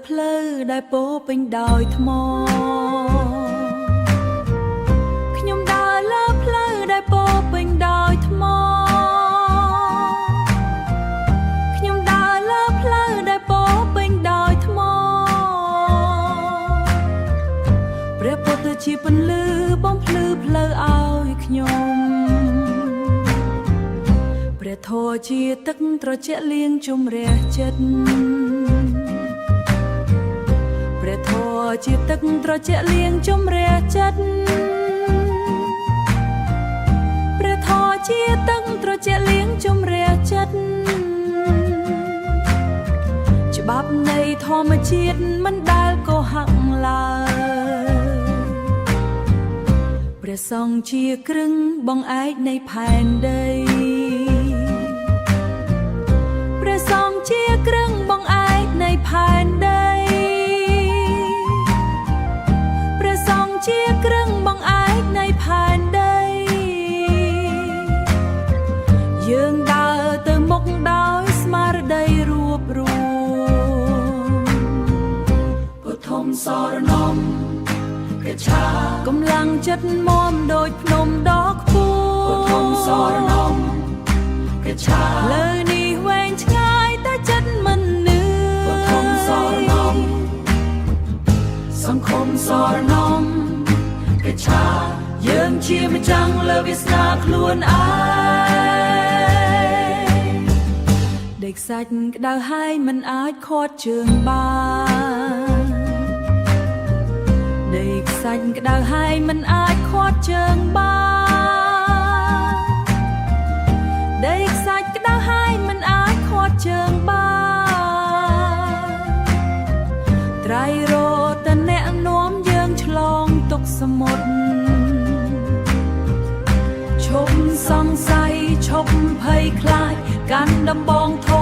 เพลอได้โปเป็นดอยថ្មខ្ញុំដើរលើផ្លូវដែលពោពេញដោយថ្មខ្ញុំដើរលើផ្លូវដែលពោពេញដោយថ្មព្រះពុទ្ធជាពន្លឺបំភ្លឺផ្លូវឲ្យខ្ញុំព្រះធម៌ជាទឹកត្រជាក់លាងជម្រះចិត្តព្រះធម៌ជាទឹកត្រជាក់លាងជម្រះចិត្តព្រះធម៌ជាទឹកត្រជាក់លាងជម្រះចិត្តច្បាប់នៃធម្មជាតិមិនដែលកុហកឡើយព្រះសង្ឃជាគ្រឹងបង្អែកនៃផែនដីព្រះសង្ឃជាគ្រឹងបង្អែកនៃផែនដីព្រះសង្ឃជាគ្រឹងបង្អែកនៃផែនដីយើងដើរទៅមុខដោយស្មារតីរួបរួមពុទ្ធមសរណំកច្ឆាកម្លាំងចិត្តមមដូចភ្នំដ៏ខ្ពស់ពុទ្ធមសរណំកច្ឆាលើនេះវែងឆ្ងាយតែចិត្តមិននឿយពុទ្ធមសរណំសង្គមសរណំកច្ឆាយើងជាម្ចាំងលើវាសនាខ្លួនឯងដេកសាច់ក្តៅហើយមិនអាចខាត់ជើងបានដេកសាច់ក្តៅហើយមិនអាចខាត់ជើងបានដេកសាច់ក្តៅហើយមិនអាចខាត់ជើងបានត្រៃរតនៈនាំយើងឆ្លងទុកសមុទ្រឈប់សង្ស័យឈប់ភ័យខ្លាចកាន់ដំបងធំ